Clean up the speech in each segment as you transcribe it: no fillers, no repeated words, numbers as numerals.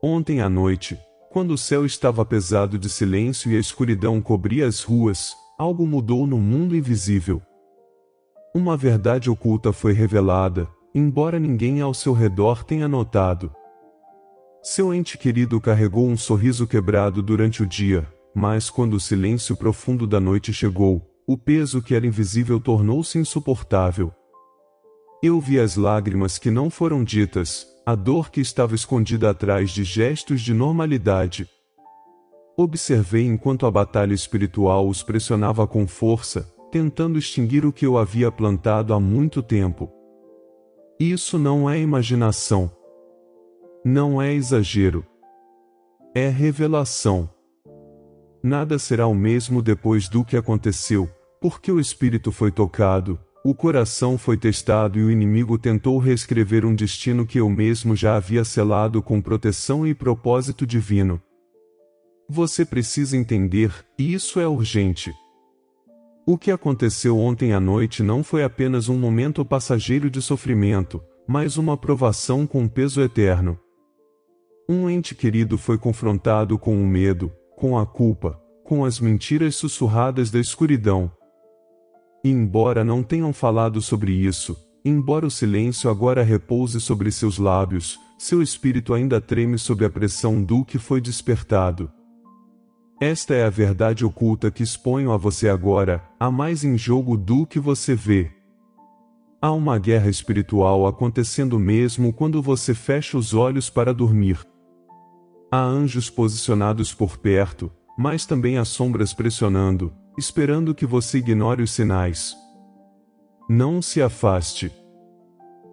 Ontem à noite, quando o céu estava pesado de silêncio e a escuridão cobria as ruas, algo mudou no mundo invisível. Uma verdade oculta foi revelada, embora ninguém ao seu redor tenha notado. Seu ente querido carregou um sorriso quebrado durante o dia, mas quando o silêncio profundo da noite chegou, o peso que era invisível tornou-se insuportável. Eu vi as lágrimas que não foram ditas, a dor que estava escondida atrás de gestos de normalidade. Observei enquanto a batalha espiritual os pressionava com força, tentando extinguir o que eu havia plantado há muito tempo. Isso não é imaginação. Não é exagero. É revelação. Nada será o mesmo depois do que aconteceu, porque o espírito foi tocado, o coração foi testado e o inimigo tentou reescrever um destino que eu mesmo já havia selado com proteção e propósito divino. Você precisa entender, e isso é urgente. O que aconteceu ontem à noite não foi apenas um momento passageiro de sofrimento, mas uma provação com peso eterno. Um ente querido foi confrontado com o medo, com a culpa, com as mentiras sussurradas da escuridão. E embora não tenham falado sobre isso, embora o silêncio agora repouse sobre seus lábios, seu espírito ainda treme sob a pressão do que foi despertado. Esta é a verdade oculta que exponho a você agora, há mais em jogo do que você vê. Há uma guerra espiritual acontecendo mesmo quando você fecha os olhos para dormir. Há anjos posicionados por perto, mas também há sombras pressionando, esperando que você ignore os sinais. Não se afaste.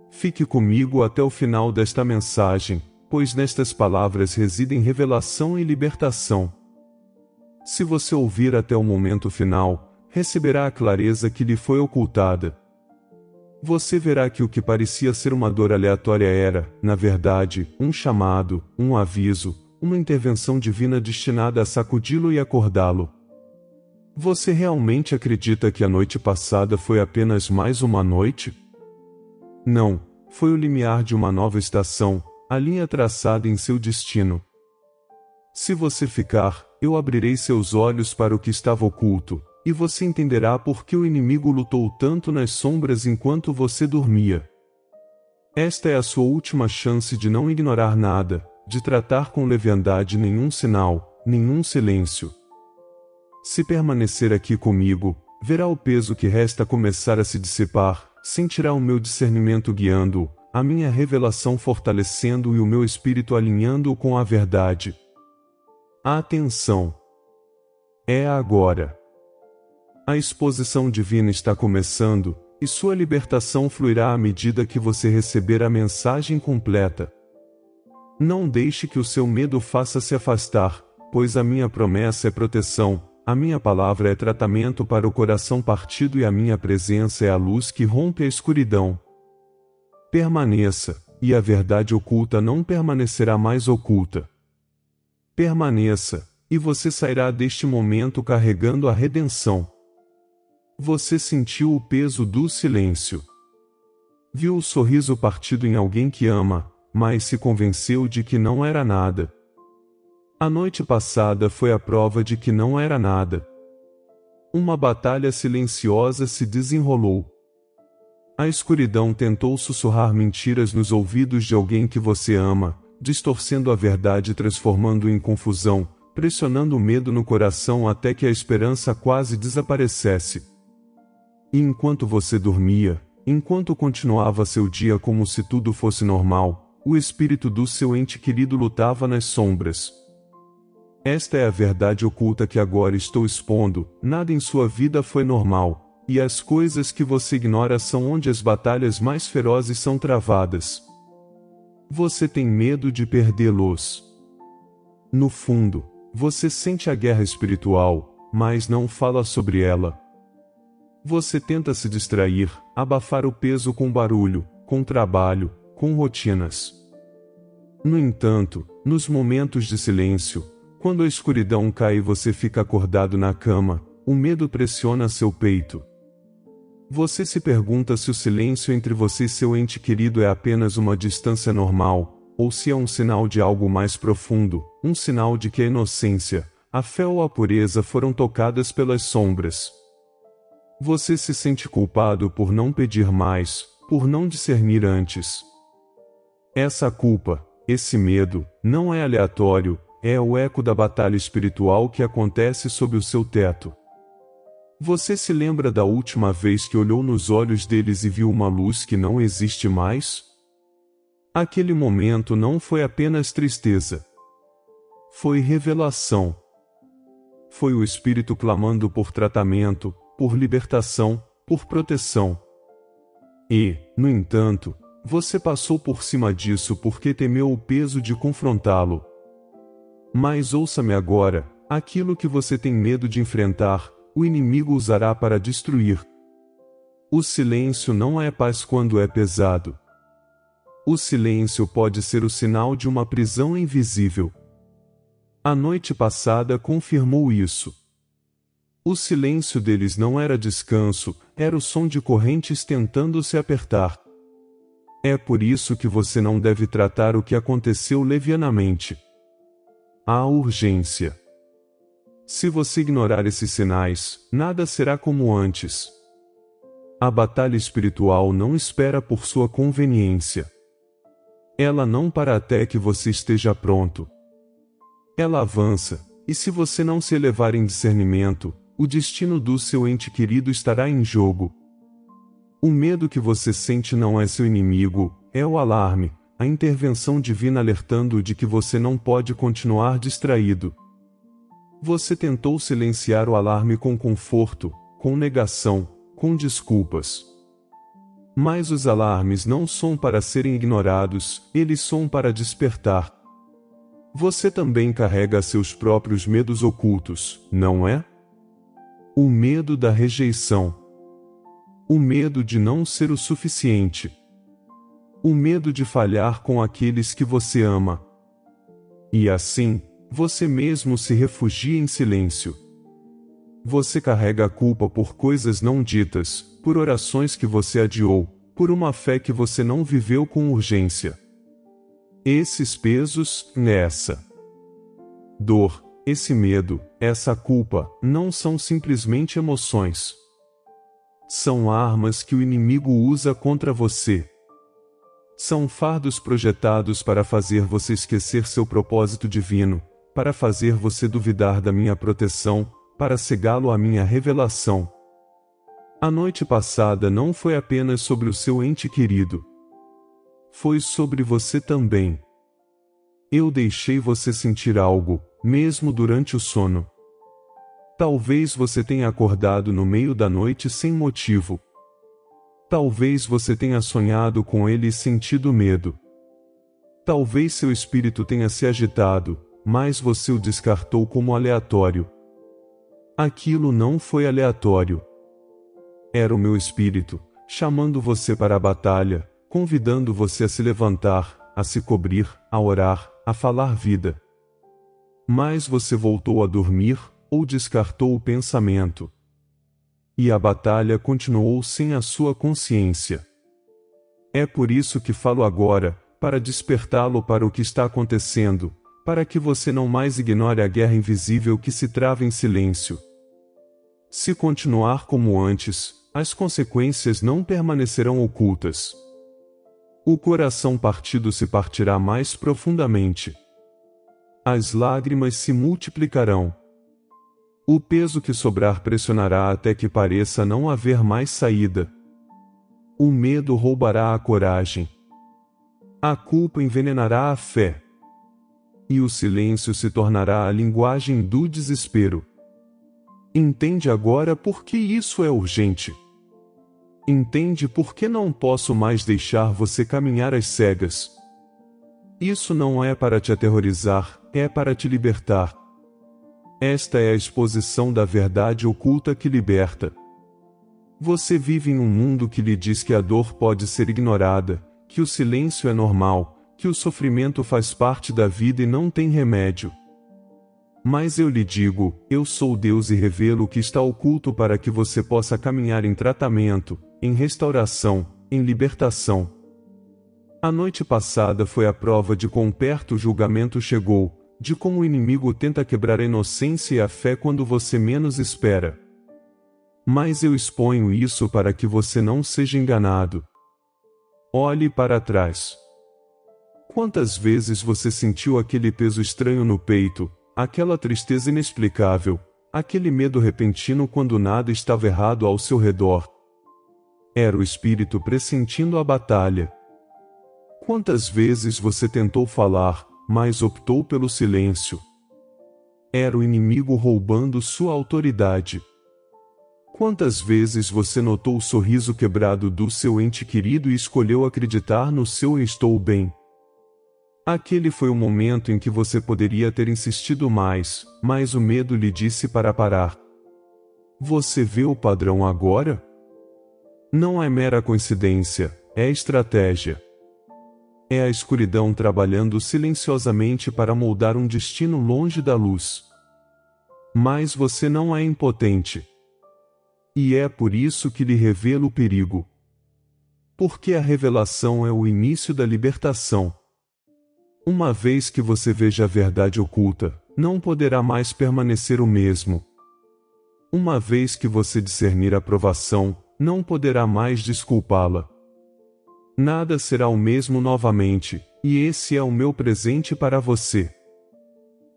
Fique comigo até o final desta mensagem, pois nestas palavras residem revelação e libertação. Se você ouvir até o momento final, receberá a clareza que lhe foi ocultada. Você verá que o que parecia ser uma dor aleatória era, na verdade, um chamado, um aviso, uma intervenção divina destinada a sacudi-lo e acordá-lo. Você realmente acredita que a noite passada foi apenas mais uma noite? Não, foi o limiar de uma nova estação, a linha traçada em seu destino. Se você ficar, eu abrirei seus olhos para o que estava oculto, e você entenderá por que o inimigo lutou tanto nas sombras enquanto você dormia. Esta é a sua última chance de não ignorar nada, de tratar com leviandade nenhum sinal, nenhum silêncio. Se permanecer aqui comigo, verá o peso que resta começar a se dissipar, sentirá o meu discernimento guiando-o, a minha revelação fortalecendo-o e o meu espírito alinhando-o com a verdade. Atenção! É agora. A exposição divina está começando, e sua libertação fluirá à medida que você receber a mensagem completa. Não deixe que o seu medo faça se afastar, pois a minha promessa é proteção, a minha palavra é tratamento para o coração partido e a minha presença é a luz que rompe a escuridão. Permaneça, e a verdade oculta não permanecerá mais oculta. Permaneça, e você sairá deste momento carregando a redenção. Você sentiu o peso do silêncio. Viu o sorriso partido em alguém que ama, mas se convenceu de que não era nada. A noite passada foi a prova de que não era nada. Uma batalha silenciosa se desenrolou. A escuridão tentou sussurrar mentiras nos ouvidos de alguém que você ama, distorcendo a verdade e transformando-o em confusão, pressionando o medo no coração até que a esperança quase desaparecesse. E enquanto você dormia, enquanto continuava seu dia como se tudo fosse normal, o espírito do seu ente querido lutava nas sombras. Esta é a verdade oculta que agora estou expondo, nada em sua vida foi normal, e as coisas que você ignora são onde as batalhas mais ferozes são travadas. Você tem medo de perdê-los. No fundo, você sente a guerra espiritual, mas não fala sobre ela. Você tenta se distrair, abafar o peso com barulho, com trabalho, com rotinas. No entanto, nos momentos de silêncio, quando a escuridão cai e você fica acordado na cama, o medo pressiona seu peito. Você se pergunta se o silêncio entre você e seu ente querido é apenas uma distância normal, ou se é um sinal de algo mais profundo, um sinal de que a inocência, a fé ou a pureza foram tocadas pelas sombras. Você se sente culpado por não pedir mais, por não discernir antes. Essa culpa, esse medo, não é aleatório, é o eco da batalha espiritual que acontece sob o seu teto. Você se lembra da última vez que olhou nos olhos deles e viu uma luz que não existe mais? Aquele momento não foi apenas tristeza. Foi revelação. Foi o espírito clamando por tratamento, por libertação, por proteção. E, no entanto, você passou por cima disso porque temeu o peso de confrontá-lo. Mas ouça-me agora, aquilo que você tem medo de enfrentar, o inimigo usará para destruir. O silêncio não é paz quando é pesado. O silêncio pode ser o sinal de uma prisão invisível. A noite passada confirmou isso. O silêncio deles não era descanso, era o som de correntes tentando se apertar. É por isso que você não deve tratar o que aconteceu levianamente. Há urgência. Se você ignorar esses sinais, nada será como antes. A batalha espiritual não espera por sua conveniência. Ela não para até que você esteja pronto. Ela avança, e se você não se elevar em discernimento, o destino do seu ente querido estará em jogo. O medo que você sente não é seu inimigo, é o alarme, a intervenção divina alertando de que você não pode continuar distraído. Você tentou silenciar o alarme com conforto, com negação, com desculpas. Mas os alarmes não são para serem ignorados, eles são para despertar. Você também carrega seus próprios medos ocultos, não é? O medo da rejeição. O medo de não ser o suficiente. O medo de falhar com aqueles que você ama. E assim, você mesmo se refugia em silêncio. Você carrega a culpa por coisas não ditas, por orações que você adiou, por uma fé que você não viveu com urgência. Esses pesos, essa dor, esse medo, essa culpa, não são simplesmente emoções. São armas que o inimigo usa contra você. São fardos projetados para fazer você esquecer seu propósito divino, para fazer você duvidar da minha proteção, para cegá-lo à minha revelação. A noite passada não foi apenas sobre o seu ente querido. Foi sobre você também. Eu deixei você sentir algo, mesmo durante o sono. Talvez você tenha acordado no meio da noite sem motivo. Talvez você tenha sonhado com ele e sentido medo. Talvez seu espírito tenha se agitado, mas você o descartou como aleatório. Aquilo não foi aleatório. Era o meu espírito, chamando você para a batalha, convidando você a se levantar, a se cobrir, a orar, a falar vida. Mas você voltou a dormir, ou descartou o pensamento. E a batalha continuou sem a sua consciência. É por isso que falo agora, para despertá-lo para o que está acontecendo, para que você não mais ignore a guerra invisível que se trava em silêncio. Se continuar como antes, as consequências não permanecerão ocultas. O coração partido se partirá mais profundamente. As lágrimas se multiplicarão. O peso que sobrar pressionará até que pareça não haver mais saída. O medo roubará a coragem. A culpa envenenará a fé. E o silêncio se tornará a linguagem do desespero. Entende agora por que isso é urgente. Entende por que não posso mais deixar você caminhar às cegas. Isso não é para te aterrorizar, é para te libertar. Esta é a exposição da verdade oculta que liberta. Você vive em um mundo que lhe diz que a dor pode ser ignorada, que o silêncio é normal, que o sofrimento faz parte da vida e não tem remédio. Mas eu lhe digo, eu sou Deus e revelo o que está oculto para que você possa caminhar em tratamento, em restauração, em libertação. A noite passada foi a prova de quão perto o julgamento chegou, de como o inimigo tenta quebrar a inocência e a fé quando você menos espera. Mas eu exponho isso para que você não seja enganado. Olhe para trás. Quantas vezes você sentiu aquele peso estranho no peito, aquela tristeza inexplicável, aquele medo repentino quando nada estava errado ao seu redor? Era o espírito pressentindo a batalha. Quantas vezes você tentou falar, mas optou pelo silêncio? Era o inimigo roubando sua autoridade. Quantas vezes você notou o sorriso quebrado do seu ente querido e escolheu acreditar no seu "estou bem"? Aquele foi o momento em que você poderia ter insistido mais, mas o medo lhe disse para parar. Você vê o padrão agora? Não é mera coincidência, é estratégia. É a escuridão trabalhando silenciosamente para moldar um destino longe da luz. Mas você não é impotente. E é por isso que lhe revelo o perigo. Porque a revelação é o início da libertação. Uma vez que você veja a verdade oculta, não poderá mais permanecer o mesmo. Uma vez que você discernir a provação, não poderá mais desculpá-la. Nada será o mesmo novamente, e esse é o meu presente para você.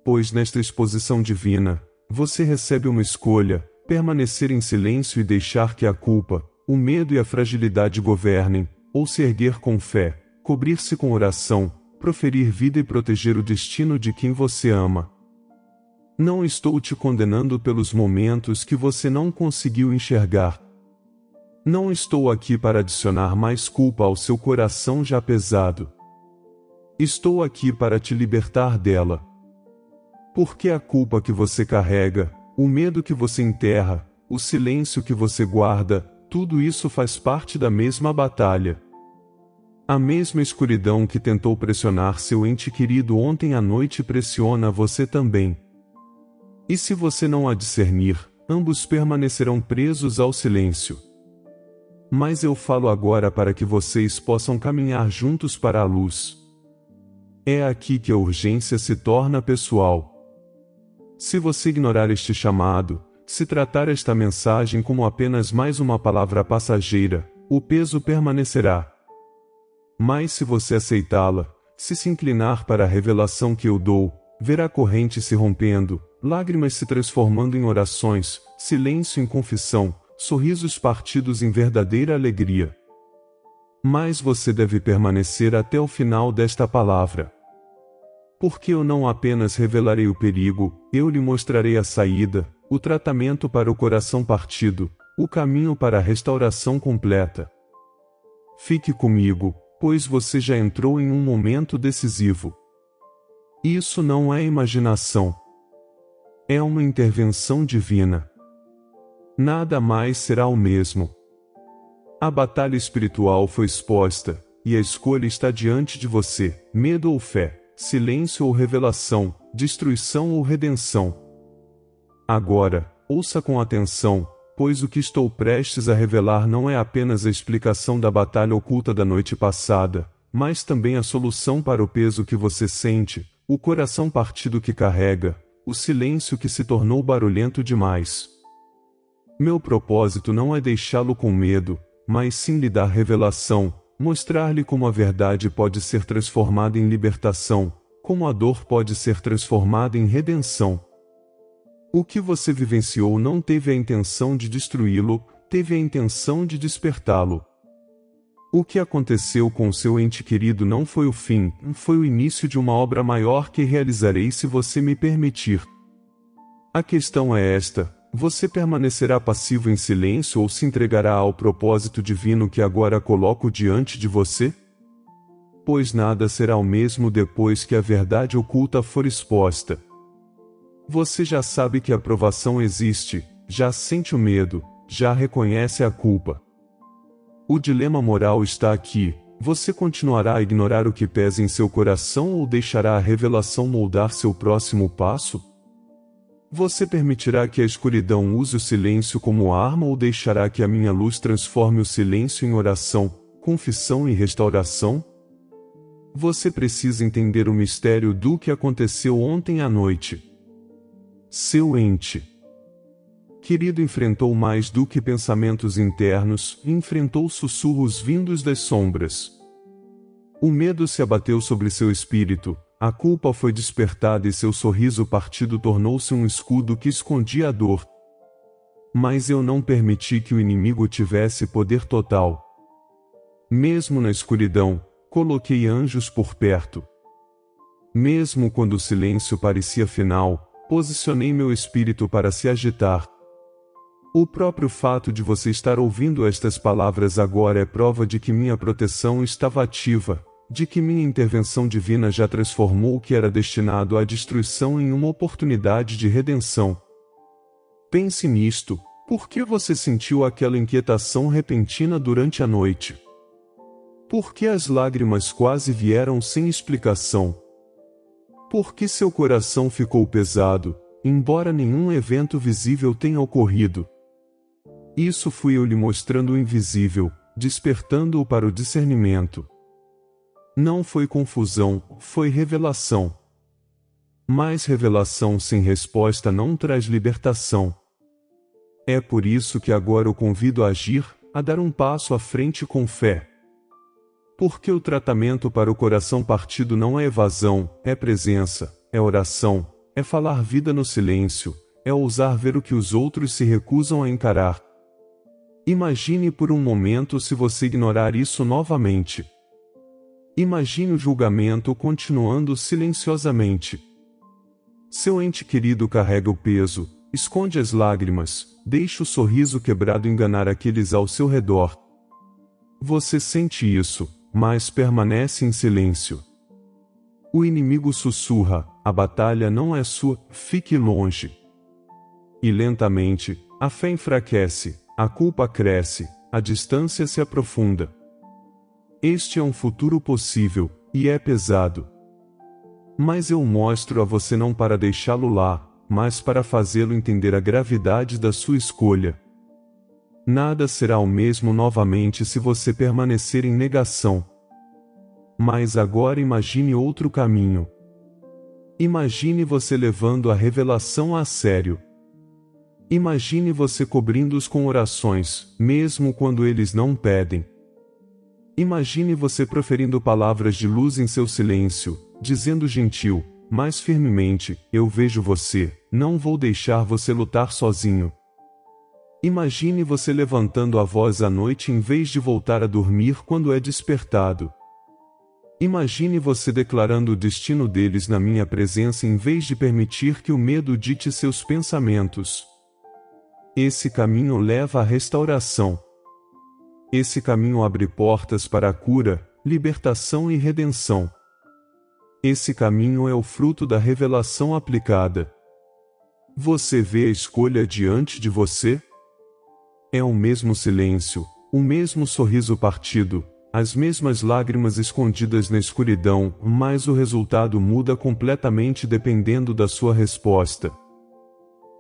Pois nesta exposição divina, você recebe uma escolha: permanecer em silêncio e deixar que a culpa, o medo e a fragilidade governem, ou se erguer com fé, cobrir-se com oração, proferir vida e proteger o destino de quem você ama. Não estou te condenando pelos momentos que você não conseguiu enxergar. Não estou aqui para adicionar mais culpa ao seu coração já pesado. Estou aqui para te libertar dela. Porque a culpa que você carrega, o medo que você enterra, o silêncio que você guarda, tudo isso faz parte da mesma batalha. A mesma escuridão que tentou pressionar seu ente querido ontem à noite pressiona você também. E se você não a discernir, ambos permanecerão presos ao silêncio. Mas eu falo agora para que vocês possam caminhar juntos para a luz. É aqui que a urgência se torna pessoal. Se você ignorar este chamado, se tratar esta mensagem como apenas mais uma palavra passageira, o peso permanecerá. Mas se você aceitá-la, se inclinar para a revelação que eu dou, verá corrente se rompendo, lágrimas se transformando em orações, silêncio em confissão, sorrisos partidos em verdadeira alegria. Mas você deve permanecer até o final desta palavra. Porque eu não apenas revelarei o perigo, eu lhe mostrarei a saída, o tratamento para o coração partido, o caminho para a restauração completa. Fique comigo, pois você já entrou em um momento decisivo. Isso não é imaginação. É uma intervenção divina. Nada mais será o mesmo. A batalha espiritual foi exposta, e a escolha está diante de você: medo ou fé, silêncio ou revelação, destruição ou redenção. Agora, ouça com atenção, pois o que estou prestes a revelar não é apenas a explicação da batalha oculta da noite passada, mas também a solução para o peso que você sente, o coração partido que carrega, o silêncio que se tornou barulhento demais. Meu propósito não é deixá-lo com medo, mas sim lhe dar revelação, mostrar-lhe como a verdade pode ser transformada em libertação, como a dor pode ser transformada em redenção. O que você vivenciou não teve a intenção de destruí-lo, teve a intenção de despertá-lo. O que aconteceu com seu ente querido não foi o fim, foi o início de uma obra maior que realizarei se você me permitir. A questão é esta: você permanecerá passivo em silêncio ou se entregará ao propósito divino que agora coloco diante de você? Pois nada será o mesmo depois que a verdade oculta for exposta. Você já sabe que a provação existe, já sente o medo, já reconhece a culpa. O dilema moral está aqui: você continuará a ignorar o que pesa em seu coração ou deixará a revelação moldar seu próximo passo? Você permitirá que a escuridão use o silêncio como arma ou deixará que a minha luz transforme o silêncio em oração, confissão e restauração? Você precisa entender o mistério do que aconteceu ontem à noite. Seu ente querido enfrentou mais do que pensamentos internos, enfrentou sussurros vindos das sombras. O medo se abateu sobre seu espírito, a culpa foi despertada e seu sorriso partido tornou-se um escudo que escondia a dor. Mas eu não permiti que o inimigo tivesse poder total. Mesmo na escuridão, coloquei anjos por perto. Mesmo quando o silêncio parecia final, posicionei meu espírito para se agitar. O próprio fato de você estar ouvindo estas palavras agora é prova de que minha proteção estava ativa, de que minha intervenção divina já transformou o que era destinado à destruição em uma oportunidade de redenção. Pense nisto, por que você sentiu aquela inquietação repentina durante a noite? Por que as lágrimas quase vieram sem explicação? Por que seu coração ficou pesado, embora nenhum evento visível tenha ocorrido? Isso fui eu lhe mostrando o invisível, despertando-o para o discernimento. Não foi confusão, foi revelação. Mas revelação sem resposta não traz libertação. É por isso que agora o convido a agir, a dar um passo à frente com fé. Porque o tratamento para o coração partido não é evasão, é presença, é oração, é falar vida no silêncio, é ousar ver o que os outros se recusam a encarar. Imagine por um momento se você ignorar isso novamente. Imagine o julgamento continuando silenciosamente. Seu ente querido carrega o peso, esconde as lágrimas, deixa o sorriso quebrado enganar aqueles ao seu redor. Você sente isso, mas permanece em silêncio. O inimigo sussurra, a batalha não é sua, fique longe. E lentamente, a fé enfraquece. A culpa cresce, a distância se aprofunda. Este é um futuro possível, e é pesado. Mas eu mostro a você não para deixá-lo lá, mas para fazê-lo entender a gravidade da sua escolha. Nada será o mesmo novamente se você permanecer em negação. Mas agora imagine outro caminho. Imagine você levando a revelação a sério. Imagine você cobrindo-os com orações, mesmo quando eles não pedem. Imagine você proferindo palavras de luz em seu silêncio, dizendo gentil, mas firmemente, eu vejo você, não vou deixar você lutar sozinho. Imagine você levantando a voz à noite em vez de voltar a dormir quando é despertado. Imagine você declarando o destino deles na minha presença em vez de permitir que o medo dite seus pensamentos. Esse caminho leva à restauração. Esse caminho abre portas para a cura, libertação e redenção. Esse caminho é o fruto da revelação aplicada. Você vê a escolha diante de você? É o mesmo silêncio, o mesmo sorriso partido, as mesmas lágrimas escondidas na escuridão, mas o resultado muda completamente dependendo da sua resposta.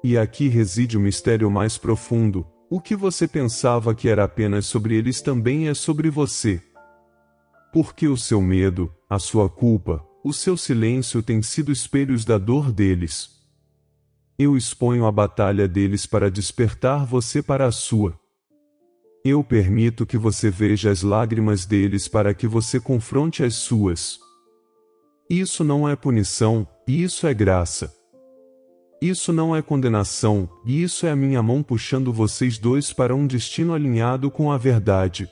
E aqui reside o mistério mais profundo, o que você pensava que era apenas sobre eles também é sobre você. Porque o seu medo, a sua culpa, o seu silêncio têm sido espelhos da dor deles. Eu exponho a batalha deles para despertar você para a sua. Eu permito que você veja as lágrimas deles para que você confronte as suas. Isso não é punição, isso é graça. Isso não é condenação, e isso é a minha mão puxando vocês dois para um destino alinhado com a verdade.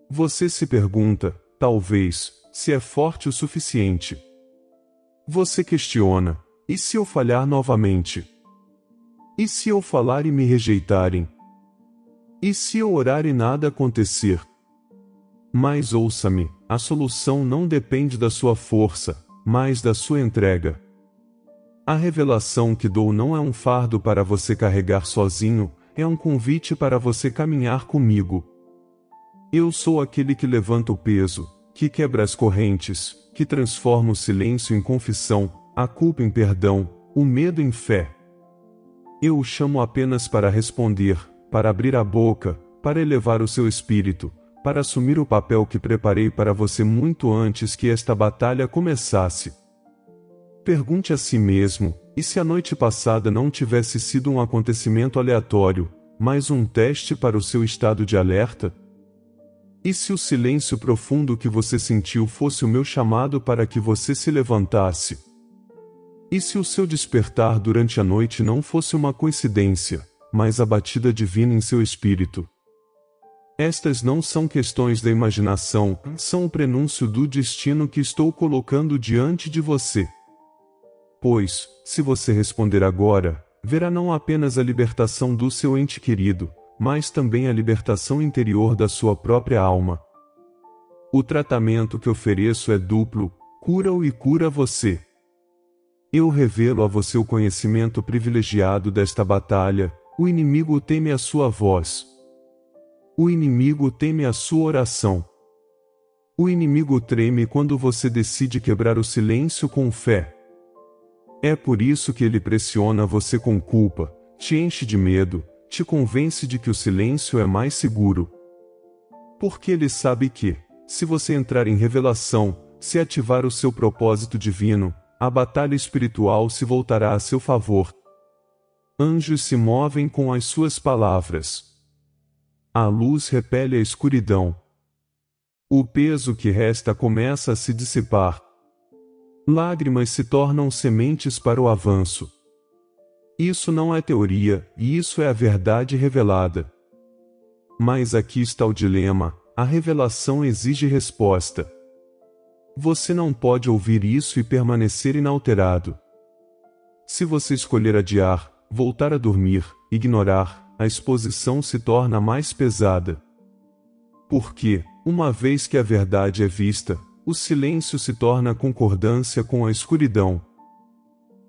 Você se pergunta, talvez, se é forte o suficiente. Você questiona, e se eu falhar novamente? E se eu falar e me rejeitarem? E se eu orar e nada acontecer? Mas ouça-me, a solução não depende da sua força, mas da sua entrega. A revelação que dou não é um fardo para você carregar sozinho, é um convite para você caminhar comigo. Eu sou aquele que levanta o peso, que quebra as correntes, que transforma o silêncio em confissão, a culpa em perdão, o medo em fé. Eu o chamo apenas para responder, para abrir a boca, para elevar o seu espírito, para assumir o papel que preparei para você muito antes que esta batalha começasse. Pergunte a si mesmo, e se a noite passada não tivesse sido um acontecimento aleatório, mas um teste para o seu estado de alerta? E se o silêncio profundo que você sentiu fosse o meu chamado para que você se levantasse? E se o seu despertar durante a noite não fosse uma coincidência, mas a batida divina em seu espírito? Estas não são questões da imaginação, são o prenúncio do destino que estou colocando diante de você. Pois, se você responder agora, verá não apenas a libertação do seu ente querido, mas também a libertação interior da sua própria alma. O tratamento que ofereço é duplo: cura-o e cura você. Eu revelo a você o conhecimento privilegiado desta batalha. O inimigo teme a sua voz. O inimigo teme a sua oração. O inimigo treme quando você decide quebrar o silêncio com fé. É por isso que ele pressiona você com culpa, te enche de medo, te convence de que o silêncio é mais seguro. Porque ele sabe que, se você entrar em revelação, se ativar o seu propósito divino, a batalha espiritual se voltará a seu favor. Anjos se movem com as suas palavras. A luz repele a escuridão. O peso que resta começa a se dissipar. Lágrimas se tornam sementes para o avanço. Isso não é teoria, e isso é a verdade revelada. Mas aqui está o dilema: a revelação exige resposta. Você não pode ouvir isso e permanecer inalterado. Se você escolher adiar, voltar a dormir, ignorar, a exposição se torna mais pesada. Porque, uma vez que a verdade é vista, o silêncio se torna concordância com a escuridão.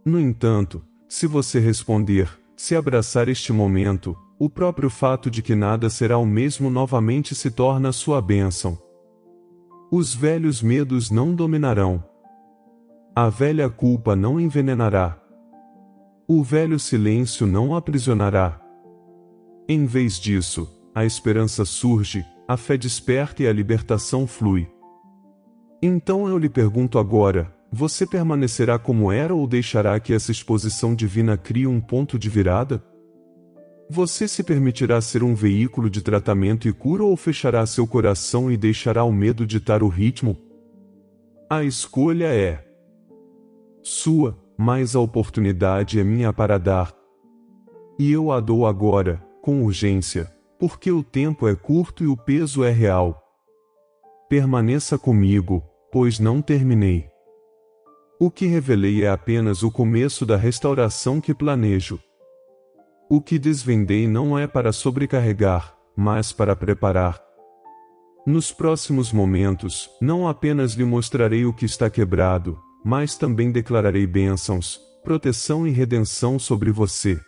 No entanto, se você responder, se abraçar este momento, o próprio fato de que nada será o mesmo novamente se torna sua bênção. Os velhos medos não dominarão. A velha culpa não envenenará. O velho silêncio não aprisionará. Em vez disso, a esperança surge, a fé desperta e a libertação flui. Então eu lhe pergunto agora: você permanecerá como era ou deixará que essa exposição divina crie um ponto de virada? Você se permitirá ser um veículo de tratamento e cura ou fechará seu coração e deixará o medo ditar o ritmo? A escolha é sua, mas a oportunidade é minha para dar. E eu a dou agora, com urgência, porque o tempo é curto e o peso é real. Permaneça comigo, pois não terminei. O que revelei é apenas o começo da restauração que planejo. O que desvendei não é para sobrecarregar, mas para preparar. Nos próximos momentos, não apenas lhe mostrarei o que está quebrado, mas também declararei bênçãos, proteção e redenção sobre você.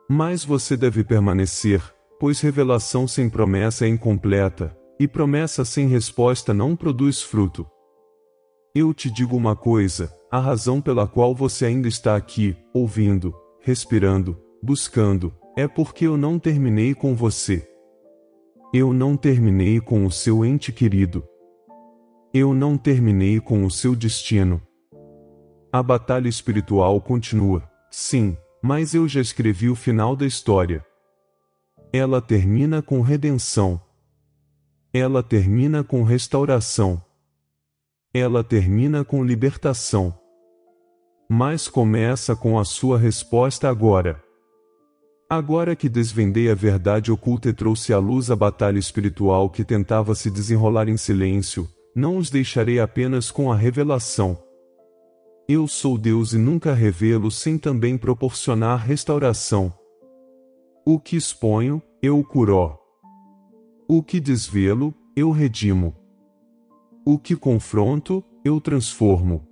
Mas você deve permanecer, pois revelação sem promessa é incompleta, e promessa sem resposta não produz fruto. Eu te digo uma coisa: a razão pela qual você ainda está aqui, ouvindo, respirando, buscando, é porque eu não terminei com você. Eu não terminei com o seu ente querido. Eu não terminei com o seu destino. A batalha espiritual continua, sim, mas eu já escrevi o final da história. Ela termina com redenção. Ela termina com restauração. Ela termina com libertação. Mas começa com a sua resposta agora. Agora que desvendei a verdade oculta e trouxe à luz a batalha espiritual que tentava se desenrolar em silêncio, não os deixarei apenas com a revelação. Eu sou Deus e nunca revelo sem também proporcionar restauração. O que exponho, eu curo. O que desvelo, eu redimo. O que confronto, eu transformo.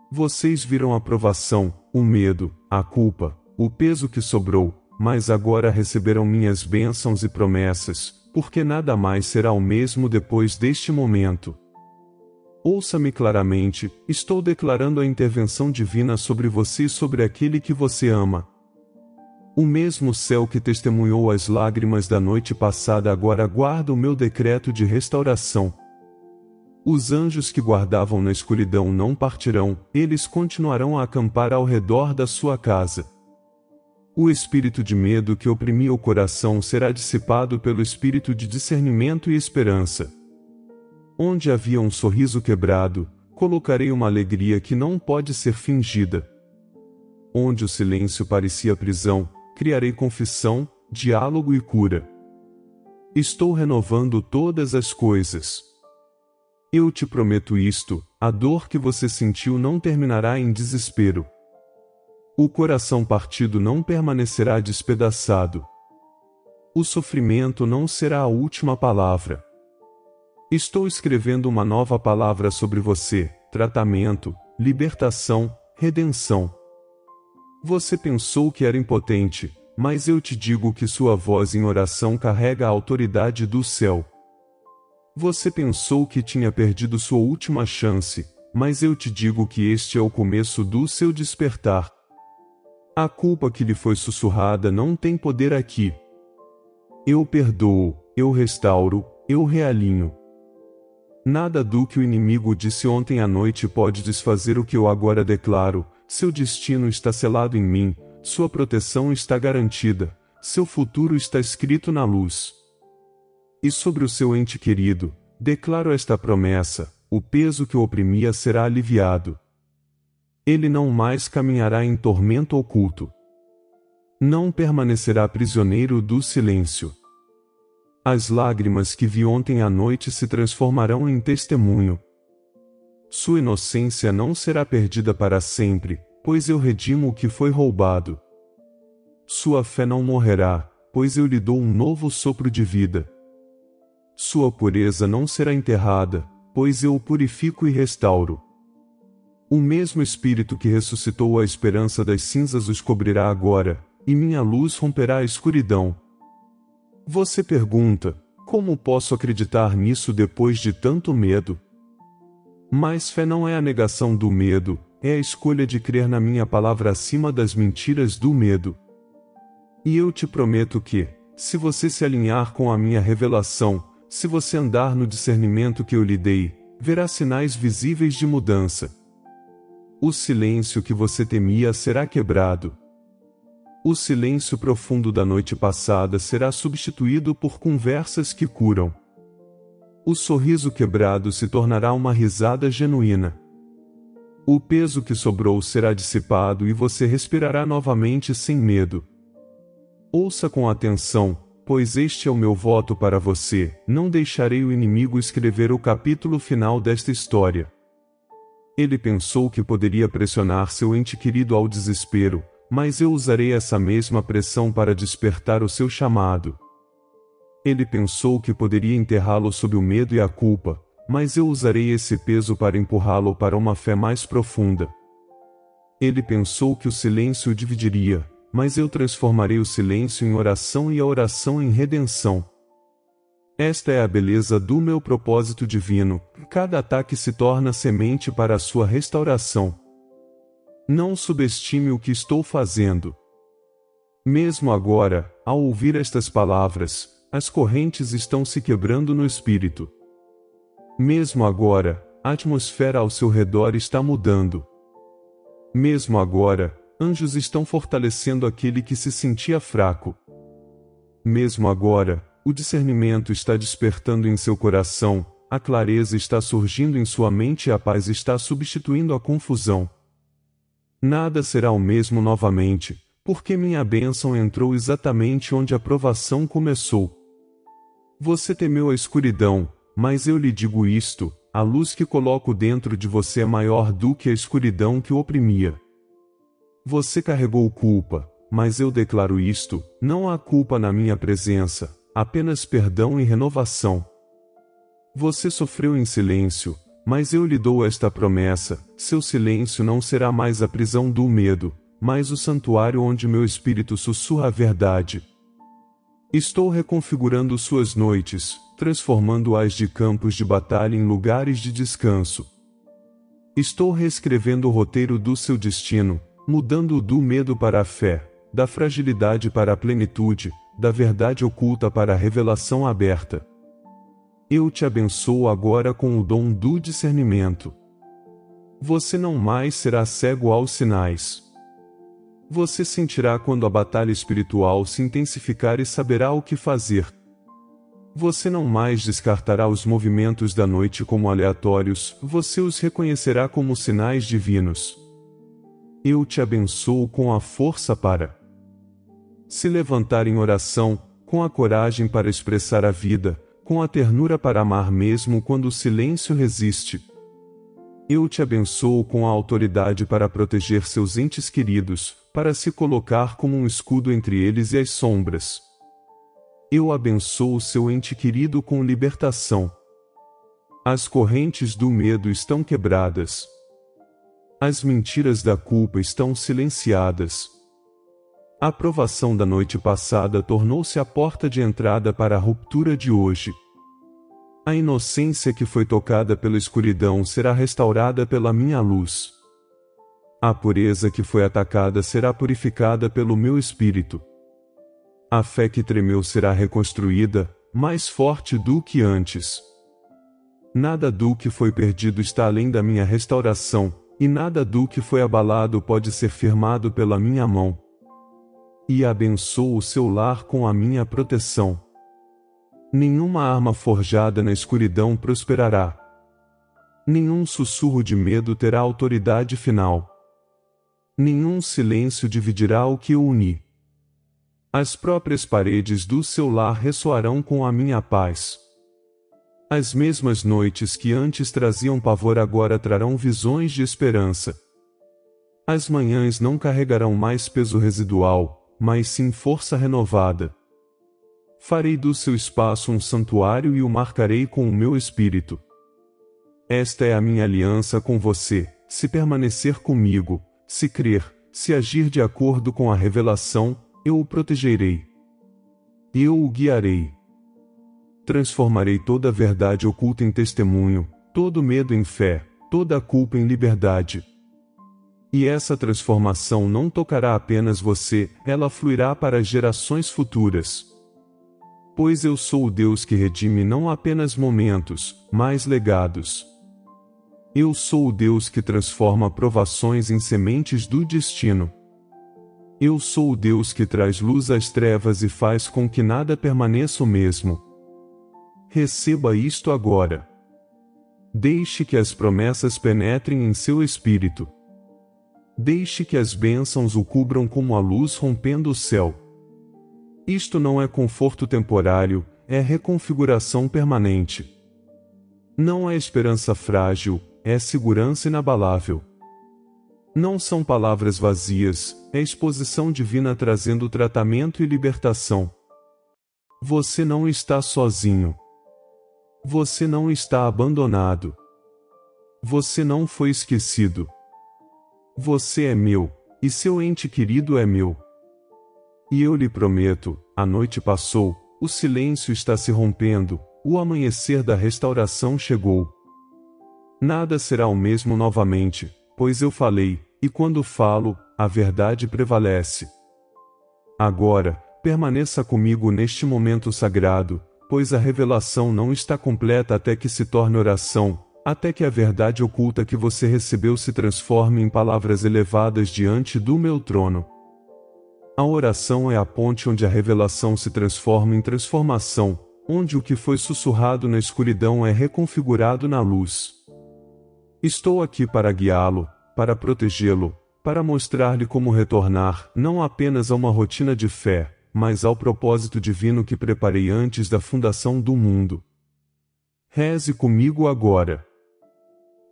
Vocês viram a provação, o medo, a culpa, o peso que sobrou, mas agora receberão minhas bênçãos e promessas, porque nada mais será o mesmo depois deste momento. Ouça-me claramente: estou declarando a intervenção divina sobre você e sobre aquele que você ama. O mesmo céu que testemunhou as lágrimas da noite passada agora guarda o meu decreto de restauração. Os anjos que guardavam na escuridão não partirão, eles continuarão a acampar ao redor da sua casa. O espírito de medo que oprimia o coração será dissipado pelo espírito de discernimento e esperança. Onde havia um sorriso quebrado, colocarei uma alegria que não pode ser fingida. Onde o silêncio parecia prisão, criarei confissão, diálogo e cura. Estou renovando todas as coisas. Eu te prometo isto, a dor que você sentiu não terminará em desespero. O coração partido não permanecerá despedaçado. O sofrimento não será a última palavra. Estou escrevendo uma nova palavra sobre você, tratamento, libertação, redenção. Você pensou que era impotente, mas eu te digo que sua voz em oração carrega a autoridade do céu. Você pensou que tinha perdido sua última chance, mas eu te digo que este é o começo do seu despertar. A culpa que lhe foi sussurrada não tem poder aqui. Eu perdoo, eu restauro, eu realinho. Nada do que o inimigo disse ontem à noite pode desfazer o que eu agora declaro. Seu destino está selado em mim, sua proteção está garantida, seu futuro está escrito na luz. E sobre o seu ente querido, declaro esta promessa: o peso que o oprimia será aliviado. Ele não mais caminhará em tormento oculto. Não permanecerá prisioneiro do silêncio. As lágrimas que vi ontem à noite se transformarão em testemunho. Sua inocência não será perdida para sempre, pois eu redimo o que foi roubado. Sua fé não morrerá, pois eu lhe dou um novo sopro de vida. Sua pureza não será enterrada, pois eu o purifico e restauro. O mesmo Espírito que ressuscitou a esperança das cinzas os cobrirá agora, e minha luz romperá a escuridão. Você pergunta: como posso acreditar nisso depois de tanto medo? Mas fé não é a negação do medo, é a escolha de crer na minha palavra acima das mentiras do medo. E eu te prometo que, se você se alinhar com a minha revelação, se você andar no discernimento que eu lhe dei, verá sinais visíveis de mudança. O silêncio que você temia será quebrado. O silêncio profundo da noite passada será substituído por conversas que curam. O sorriso quebrado se tornará uma risada genuína. O peso que sobrou será dissipado e você respirará novamente sem medo. Ouça com atenção, pois este é o meu voto para você: não deixarei o inimigo escrever o capítulo final desta história. Ele pensou que poderia pressionar seu ente querido ao desespero, mas eu usarei essa mesma pressão para despertar o seu chamado. Ele pensou que poderia enterrá-lo sob o medo e a culpa, mas eu usarei esse peso para empurrá-lo para uma fé mais profunda. Ele pensou que o silêncio o dividiria, mas eu transformarei o silêncio em oração e a oração em redenção. Esta é a beleza do meu propósito divino: cada ataque se torna semente para a sua restauração. Não subestime o que estou fazendo. Mesmo agora, ao ouvir estas palavras, as correntes estão se quebrando no espírito. Mesmo agora, a atmosfera ao seu redor está mudando. Mesmo agora, anjos estão fortalecendo aquele que se sentia fraco. Mesmo agora, o discernimento está despertando em seu coração, a clareza está surgindo em sua mente e a paz está substituindo a confusão. Nada será o mesmo novamente, porque minha bênção entrou exatamente onde a provação começou. Você temeu a escuridão, mas eu lhe digo isto: a luz que coloco dentro de você é maior do que a escuridão que o oprimia. Você carregou culpa, mas eu declaro isto: não há culpa na minha presença, apenas perdão e renovação. Você sofreu em silêncio, mas eu lhe dou esta promessa: seu silêncio não será mais a prisão do medo, mas o santuário onde meu espírito sussurra a verdade. Estou reconfigurando suas noites, transformando-as de campos de batalha em lugares de descanso. Estou reescrevendo o roteiro do seu destino, mudando-o do medo para a fé, da fragilidade para a plenitude, da verdade oculta para a revelação aberta. Eu te abençoo agora com o dom do discernimento. Você não mais será cego aos sinais. Você sentirá quando a batalha espiritual se intensificar e saberá o que fazer. Você não mais descartará os movimentos da noite como aleatórios, você os reconhecerá como sinais divinos. Eu te abençoo com a força para se levantar em oração, com a coragem para expressar a vida, com a ternura para amar mesmo quando o silêncio resiste. Eu te abençoo com a autoridade para proteger seus entes queridos, para se colocar como um escudo entre eles e as sombras. Eu abençoo seu ente querido com libertação. As correntes do medo estão quebradas. As mentiras da culpa estão silenciadas. A provação da noite passada tornou-se a porta de entrada para a ruptura de hoje. A inocência que foi tocada pela escuridão será restaurada pela minha luz. A pureza que foi atacada será purificada pelo meu espírito. A fé que tremeu será reconstruída, mais forte do que antes. Nada do que foi perdido está além da minha restauração, e nada do que foi abalado pode ser firmado pela minha mão. E abençoo o seu lar com a minha proteção. Nenhuma arma forjada na escuridão prosperará. Nenhum sussurro de medo terá autoridade final. Nenhum silêncio dividirá o que eu uni. As próprias paredes do seu lar ressoarão com a minha paz. As mesmas noites que antes traziam pavor agora trarão visões de esperança. As manhãs não carregarão mais peso residual, mas sim força renovada. Farei do seu espaço um santuário e o marcarei com o meu espírito. Esta é a minha aliança com você, se permanecer comigo, se crer, se agir de acordo com a revelação, eu o protegerei. Eu o guiarei. Transformarei toda a verdade oculta em testemunho, todo medo em fé, toda a culpa em liberdade. E essa transformação não tocará apenas você, ela fluirá para as gerações futuras. Pois eu sou o Deus que redime não apenas momentos, mas legados. Eu sou o Deus que transforma provações em sementes do destino. Eu sou o Deus que traz luz às trevas e faz com que nada permaneça o mesmo. Receba isto agora. Deixe que as promessas penetrem em seu espírito. Deixe que as bênçãos o cubram como a luz rompendo o céu. Isto não é conforto temporário, é reconfiguração permanente. Não é esperança frágil, é segurança inabalável. Não são palavras vazias, é exposição divina trazendo tratamento e libertação. Você não está sozinho. Você não está abandonado. Você não foi esquecido. Você é meu, e seu ente querido é meu. E eu lhe prometo, a noite passou, o silêncio está se rompendo, o amanhecer da restauração chegou. Nada será o mesmo novamente, pois eu falei, e quando falo, a verdade prevalece. Agora, permaneça comigo neste momento sagrado, pois a revelação não está completa até que se torne oração, até que a verdade oculta que você recebeu se transforme em palavras elevadas diante do meu trono. A oração é a ponte onde a revelação se transforma em transformação, onde o que foi sussurrado na escuridão é reconfigurado na luz. Estou aqui para guiá-lo, para protegê-lo, para mostrar-lhe como retornar, não apenas a uma rotina de fé, mas ao propósito divino que preparei antes da fundação do mundo. Reze comigo agora.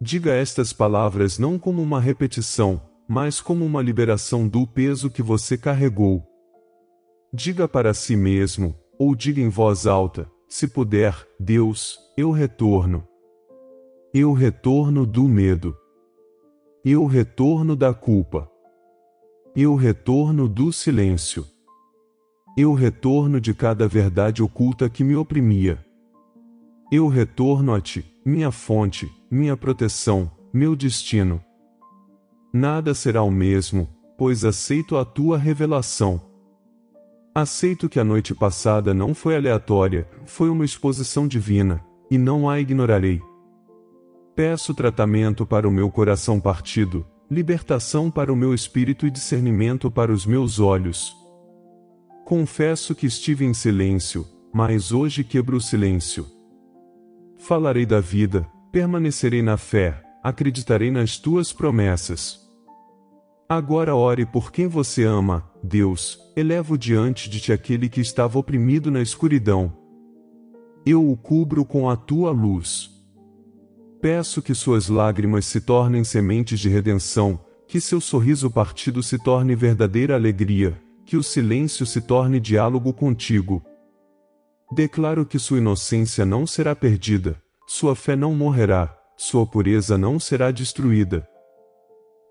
Diga estas palavras não como uma repetição, mas como uma liberação do peso que você carregou. Diga para si mesmo, ou diga em voz alta, se puder, Deus, eu retorno. Eu retorno do medo. Eu retorno da culpa. Eu retorno do silêncio. Eu retorno de cada verdade oculta que me oprimia. Eu retorno a ti, minha fonte, minha proteção, meu destino. Nada será o mesmo, pois aceito a tua revelação. Aceito que a noite passada não foi aleatória, foi uma exposição divina, e não a ignorarei. Peço tratamento para o meu coração partido, libertação para o meu espírito e discernimento para os meus olhos. Confesso que estive em silêncio, mas hoje quebro o silêncio. Falarei da vida, permanecerei na fé, acreditarei nas tuas promessas. Agora ore por quem você ama, Deus, elevo diante de ti aquele que estava oprimido na escuridão. Eu o cubro com a tua luz. Peço que suas lágrimas se tornem sementes de redenção, que seu sorriso partido se torne verdadeira alegria, que o silêncio se torne diálogo contigo. Declaro que sua inocência não será perdida, sua fé não morrerá, sua pureza não será destruída.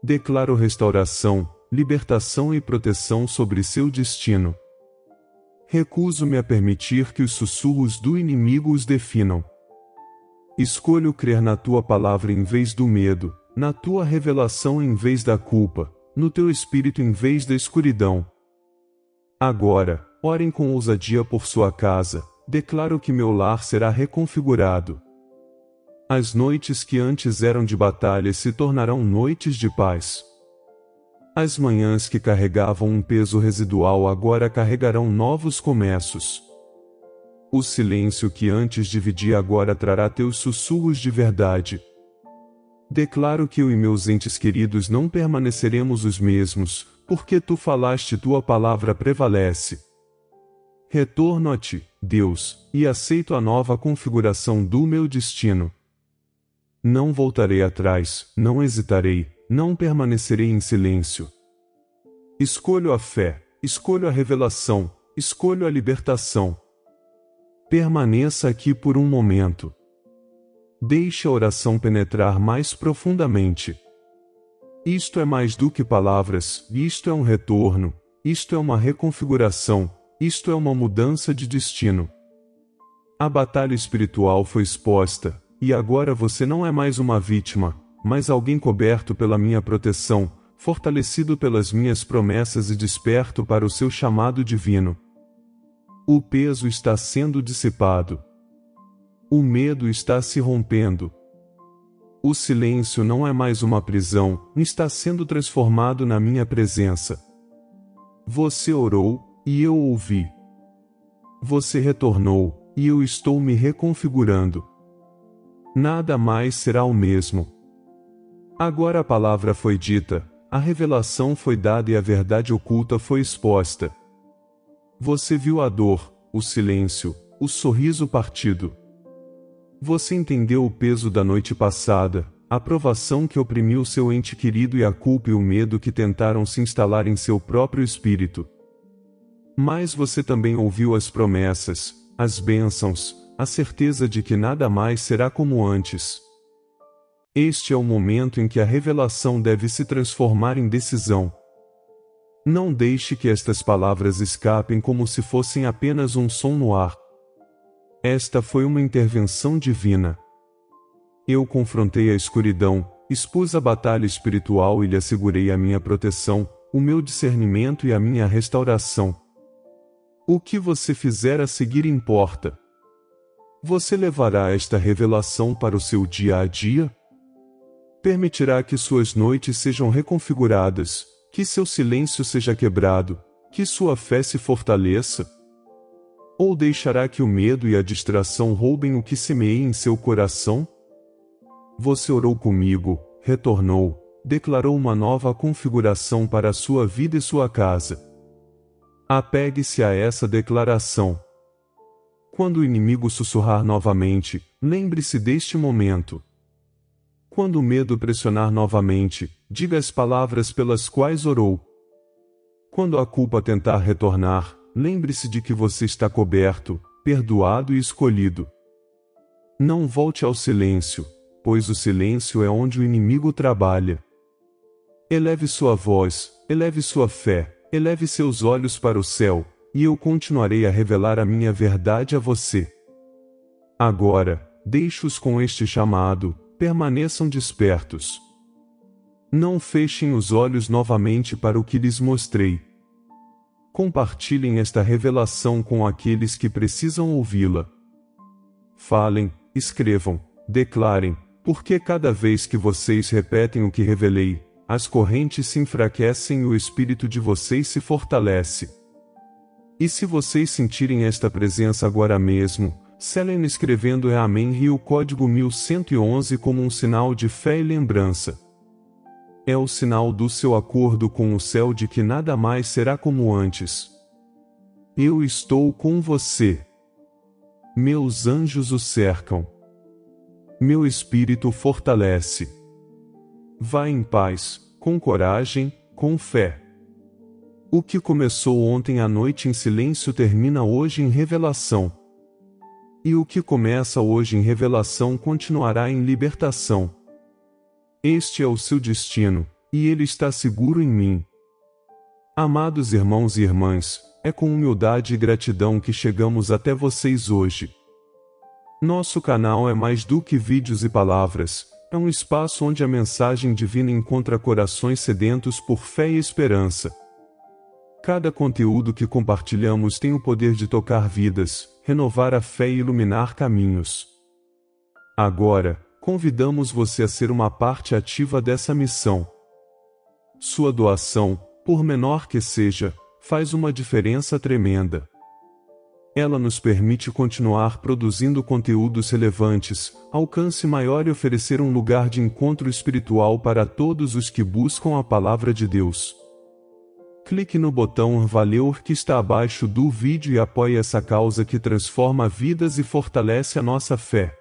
Declaro restauração, libertação e proteção sobre seu destino. Recuso-me a permitir que os sussurros do inimigo os definam. Escolho crer na tua palavra em vez do medo, na tua revelação em vez da culpa, no teu espírito em vez da escuridão. Agora, orem com ousadia por sua casa, declaro que meu lar será reconfigurado. As noites que antes eram de batalha se tornarão noites de paz. As manhãs que carregavam um peso residual agora carregarão novos começos. O silêncio que antes dividia agora trará teus sussurros de verdade. Declaro que eu e meus entes queridos não permaneceremos os mesmos, porque tu falaste, tua palavra prevalece. Retorno a ti, Deus, e aceito a nova configuração do meu destino. Não voltarei atrás, não hesitarei, não permanecerei em silêncio. Escolho a fé, escolho a revelação, escolho a libertação. Permaneça aqui por um momento. Deixe a oração penetrar mais profundamente. Isto é mais do que palavras, isto é um retorno, isto é uma reconfiguração, isto é uma mudança de destino. A batalha espiritual foi exposta, e agora você não é mais uma vítima, mas alguém coberto pela minha proteção, fortalecido pelas minhas promessas e desperto para o seu chamado divino. O peso está sendo dissipado. O medo está se rompendo. O silêncio não é mais uma prisão, está sendo transformado na minha presença. Você orou, e eu ouvi. Você retornou, e eu estou me reconfigurando. Nada mais será o mesmo. Agora a palavra foi dita, a revelação foi dada e a verdade oculta foi exposta. Você viu a dor, o silêncio, o sorriso partido. Você entendeu o peso da noite passada, a provação que oprimiu seu ente querido e a culpa e o medo que tentaram se instalar em seu próprio espírito. Mas você também ouviu as promessas, as bênçãos, a certeza de que nada mais será como antes. Este é o momento em que a revelação deve se transformar em decisão. Não deixe que estas palavras escapem como se fossem apenas um som no ar. Esta foi uma intervenção divina. Eu confrontei a escuridão, expus a batalha espiritual e lhe assegurei a minha proteção, o meu discernimento e a minha restauração. O que você fizer a seguir importa. Você levará esta revelação para o seu dia a dia? Permitirá que suas noites sejam reconfiguradas, que seu silêncio seja quebrado, que sua fé se fortaleça? Ou deixará que o medo e a distração roubem o que semeei em seu coração? Você orou comigo, retornou, declarou uma nova configuração para a sua vida e sua casa. Apegue-se a essa declaração. Quando o inimigo sussurrar novamente, lembre-se deste momento. Quando o medo pressionar novamente, diga as palavras pelas quais orou. Quando a culpa tentar retornar, lembre-se de que você está coberto, perdoado e escolhido. Não volte ao silêncio, pois o silêncio é onde o inimigo trabalha. Eleve sua voz, eleve sua fé, eleve seus olhos para o céu, e eu continuarei a revelar a minha verdade a você. Agora, deixe-os com este chamado, permaneçam despertos. Não fechem os olhos novamente para o que lhes mostrei. Compartilhem esta revelação com aqueles que precisam ouvi-la. Falem, escrevam, declarem, porque cada vez que vocês repetem o que revelei, as correntes se enfraquecem e o espírito de vocês se fortalece. E se vocês sentirem esta presença agora mesmo, selem escrevendo Amém e o código 1111 como um sinal de fé e lembrança. É o sinal do seu acordo com o céu de que nada mais será como antes. Eu estou com você. Meus anjos o cercam. Meu espírito o fortalece. Vá em paz, com coragem, com fé. O que começou ontem à noite em silêncio termina hoje em revelação. E o que começa hoje em revelação continuará em libertação. Este é o seu destino, e ele está seguro em mim. Amados irmãos e irmãs, é com humildade e gratidão que chegamos até vocês hoje. Nosso canal é mais do que vídeos e palavras, é um espaço onde a mensagem divina encontra corações sedentos por fé e esperança. Cada conteúdo que compartilhamos tem o poder de tocar vidas, renovar a fé e iluminar caminhos. Agora, convidamos você a ser uma parte ativa dessa missão. Sua doação, por menor que seja, faz uma diferença tremenda. Ela nos permite continuar produzindo conteúdos relevantes, alcance maior e oferecer um lugar de encontro espiritual para todos os que buscam a palavra de Deus. Clique no botão Valeu que está abaixo do vídeo e apoie essa causa que transforma vidas e fortalece a nossa fé.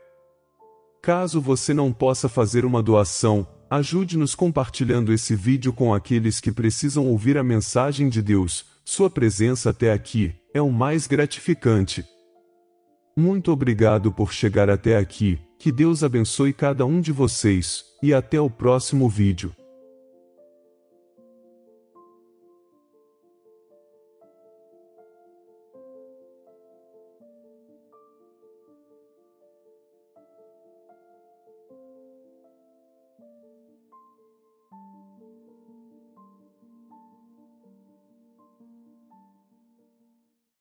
Caso você não possa fazer uma doação, ajude-nos compartilhando esse vídeo com aqueles que precisam ouvir a mensagem de Deus. Sua presença até aqui é o mais gratificante. Muito obrigado por chegar até aqui, que Deus abençoe cada um de vocês, e até o próximo vídeo.